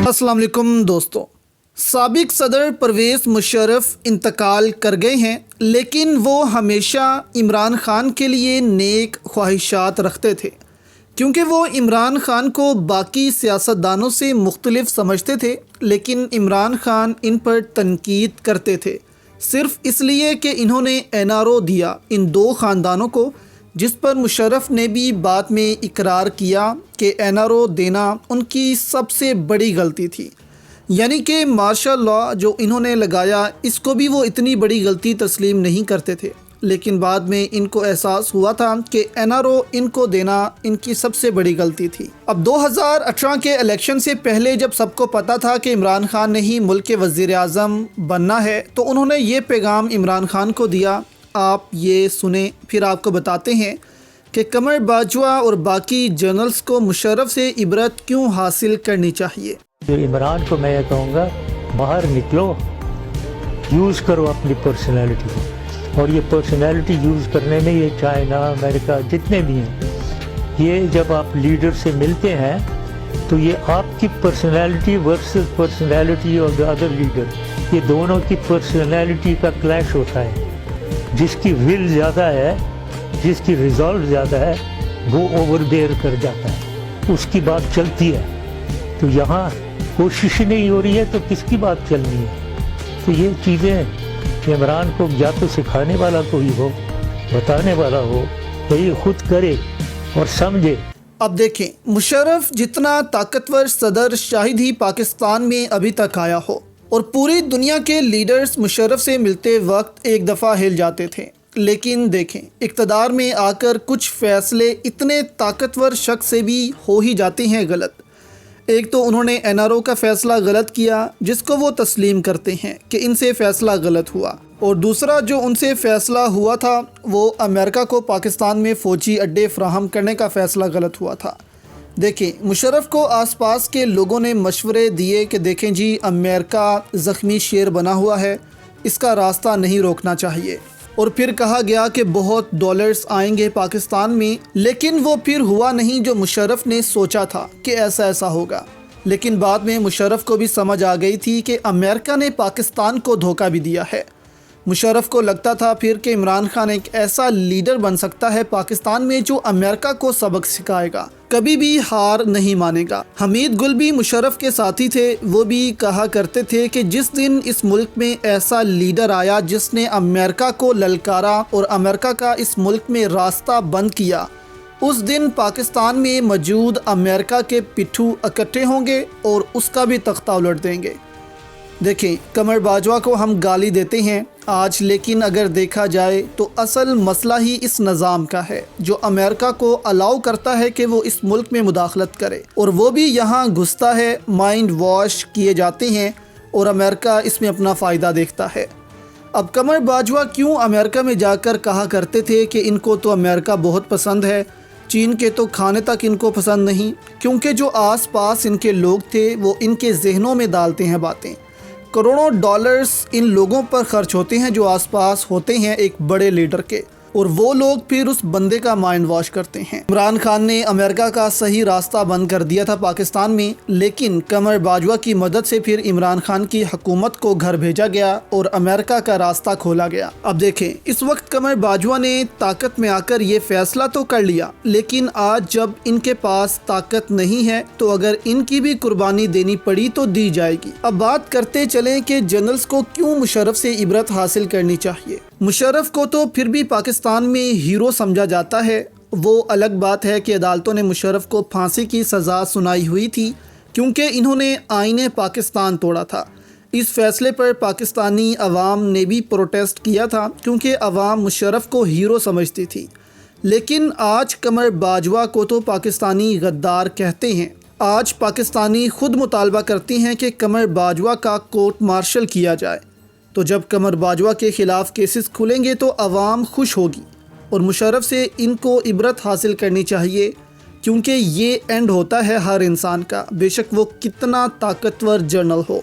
अस्सलाम वालेकुम दोस्तों, साबिक सदर परवेज़ मुशर्रफ इंतकाल कर गए हैं, लेकिन वो हमेशा इमरान ख़ान के लिए नेक ख्वाहिशात रखते थे, क्योंकि वो इमरान ख़ान को बाकी सियासतदानों से मुख्तलिफ समझते थे। लेकिन इमरान ख़ान इन पर तनकीद करते थे सिर्फ़ इसलिए कि इन्होंने NRO दिया इन दो ख़ानदानों को, जिस पर मुशर्रफ ने भी बाद में इकरार किया कि NRO देना उनकी सबसे बड़ी गलती थी। यानी कि मार्शल लॉ जो इन्होंने लगाया, इसको भी वो इतनी बड़ी गलती तस्लीम नहीं करते थे। लेकिन बाद में इनको एहसास हुआ था कि NRO इनको देना इनकी सबसे बड़ी गलती थी। अब 2018 के इलेक्शन से पहले जब सबको पता था कि इमरान ख़ान ने ही मुल्क के वज़ीर आज़म बनना है, तो उन्होंने ये पैगाम इमरान ख़ान को दिया। आप ये सुने, फिर आपको बताते हैं कि कमर बाजवा और बाकी जनरल्स को मुशर्रफ से इबरत क्यों हासिल करनी चाहिए। जो इमरान को मैं ये कहूँगा, बाहर निकलो, यूज़ करो अपनी पर्सनैलिटी को। और ये पर्सनैलिटी यूज़ करने में ये चाइना, अमेरिका जितने भी हैं, ये जब आप लीडर से मिलते हैं तो ये आपकी personality versus personality of the other leader, ये दोनों की पर्सनैलिटी का क्लैश होता है। जिसकी विल ज़्यादा है, जिसकी रिजॉल्व ज़्यादा है, वो ओवर बेयर कर जाता है, उसकी बात चलती है। तो यहाँ कोशिश नहीं हो रही है तो किसकी बात चलनी है। तो ये चीज़ें इमरान को या तो सिखाने वाला कोई हो, बताने वाला हो, तो ये खुद करे और समझे। अब देखें, मुशर्रफ जितना ताकतवर सदर शायद ही पाकिस्तान में अभी तक आया हो, और पूरी दुनिया के लीडर्स मुशर्रफ से मिलते वक्त एक दफ़ा हिल जाते थे। लेकिन देखें, इक़्तिदार में आकर कुछ फ़ैसले इतने ताकतवर शख्स से भी हो ही जाते हैं गलत। एक तो उन्होंने NRO का फ़ैसला गलत किया, जिसको वो तस्लीम करते हैं कि इनसे फ़ैसला गलत हुआ। और दूसरा जो उनसे फ़ैसला हुआ था, वो अमेरिका को पाकिस्तान में फ़ौजी अड्डे फ़राहम करने का फ़ैसला गलत हुआ था। देखें, मुशर्रफ को आसपास के लोगों ने मशवरे दिए कि देखें जी, अमेरिका ज़ख्मी शेर बना हुआ है, इसका रास्ता नहीं रोकना चाहिए। और फिर कहा गया कि बहुत डॉलर्स आएंगे पाकिस्तान में, लेकिन वो फिर हुआ नहीं जो मुशर्रफ ने सोचा था कि ऐसा ऐसा होगा। लेकिन बाद में मुशर्रफ को भी समझ आ गई थी कि अमेरिका ने पाकिस्तान को धोखा भी दिया है। मुशर्रफ को लगता था फिर कि इमरान ख़ान एक ऐसा लीडर बन सकता है पाकिस्तान में जो अमेरिका को सबक सिखाएगा, कभी भी हार नहीं मानेगा। हमीद गुल भी मुशर्रफ के साथी थे। वो भी कहा करते थे कि जिस दिन इस मुल्क में ऐसा लीडर आया जिसने अमेरिका को ललकारा और अमेरिका का इस मुल्क में रास्ता बंद किया, उस दिन पाकिस्तान में मौजूद अमेरिका के पिट्ठू इकट्ठे होंगे और उसका भी तख्ता उलट देंगे। देखें, कमर बाजवा को हम गाली देते हैं आज, लेकिन अगर देखा जाए तो असल मसला ही इस निज़ाम का है जो अमेरिका को अलाउ करता है कि वो इस मुल्क में मुदाखलत करे, और वो भी यहाँ घुसता है, माइंड वॉश किए जाते हैं और अमेरिका इसमें अपना फ़ायदा देखता है। अब कमर बाजवा क्यों अमेरिका में जाकर कहा करते थे कि इनको तो अमेरिका बहुत पसंद है, चीन के तो खाने तक इनको पसंद नहीं, क्योंकि जो आस पास इनके लोग थे वो इनके जहनों में डालते हैं बातें। करोड़ों डॉलर्स इन लोगों पर खर्च होते हैं जो आसपास होते हैं एक बड़े लीडर के, और वो लोग फिर उस बंदे का माइंड वॉश करते हैं। इमरान खान ने अमेरिका का सही रास्ता बंद कर दिया था पाकिस्तान में, लेकिन कमर बाजवा की मदद से फिर इमरान खान की हुकूमत को घर भेजा गया और अमेरिका का रास्ता खोला गया। अब देखें, इस वक्त कमर बाजवा ने ताकत में आकर ये फैसला तो कर लिया, लेकिन आज जब इनके पास ताकत नहीं है तो अगर इनकी भी कुर्बानी देनी पड़ी तो दी जाएगी। अब बात करते चलें कि जनरल्स को क्यों मुशर्रफ से इबरत हासिल करनी चाहिए। मुशर्रफ को तो फिर भी पाकिस्तान में हीरो समझा जाता है। वो अलग बात है कि अदालतों ने मुशर्रफ को फांसी की सज़ा सुनाई हुई थी, क्योंकि इन्होंने आईने पाकिस्तान तोड़ा था। इस फैसले पर पाकिस्तानी अवाम ने भी प्रोटेस्ट किया था, क्योंकि अवाम मुशर्रफ को हीरो समझती थी। लेकिन आज कमर बाजवा को तो पाकिस्तानी गद्दार कहते हैं। आज पाकिस्तानी खुद मुतालबा करती हैं कि कमर बाजवा का कोर्ट मार्शल किया जाए। तो जब कमर बाजवा के ख़िलाफ़ केसेस खुलेंगे तो अवाम खुश होगी, और मुशर्रफ से इनको इबरत हासिल करनी चाहिए, क्योंकि ये एंड होता है हर इंसान का, बेशक वो कितना ताकतवर जनरल हो।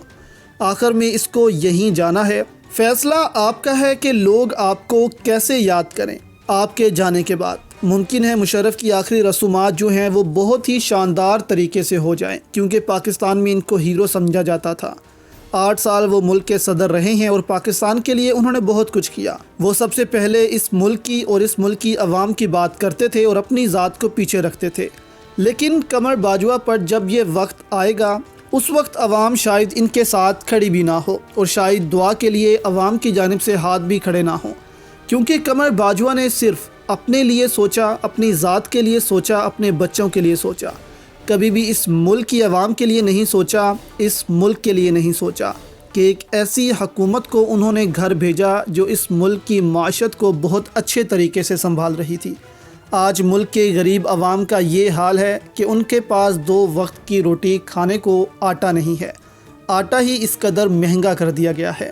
आखिर में इसको यहीं जाना है। फ़ैसला आपका है कि लोग आपको कैसे याद करें आपके जाने के बाद। ممکن ہے مشرف کی آخری رسومات جو ہیں وہ بہت ہی شاندار طریقے سے ہو جائیں، کیونکہ پاکستان میں ان کو ہیرو سمجھا جاتا تھا۔ 8 سال وہ ملک کے صدر رہے ہیں اور پاکستان کے لیے انہوں نے بہت کچھ کیا۔ وہ سب سے پہلے اس ملک کی اور اس ملک کی عوام کی بات کرتے تھے اور اپنی ذات کو پیچھے رکھتے تھے، لیکن قمر باجوہ پر جب یہ وقت آئے گا اس وقت عوام شاید ان کے ساتھ کھڑی بھی نہ ہو، اور شاید دعا کے لیے عوام کی جانب سے ہاتھ بھی کھڑے نہ ہوں، کیونکہ قمر باجوہ نے صرف اپنے لیے سوچا، اپنی ذات کے لیے سوچا، اپنے بچوں کے لیے سوچا، کبھی بھی اس ملک کی عوام کے لیے نہیں سوچا، اس ملک کے لیے نہیں سوچا کہ ایک ایسی حکومت کو انہوں نے گھر بھیجا جو اس ملک کی معیشت کو بہت اچھے طریقے سے سنبھال رہی تھی۔ آج ملک کے غریب عوام کا یہ حال ہے کہ ان کے پاس 2 وقت کی روٹی کھانے کو آٹا نہیں ہے، آٹا ہی اس قدر مہنگا کر دیا گیا ہے۔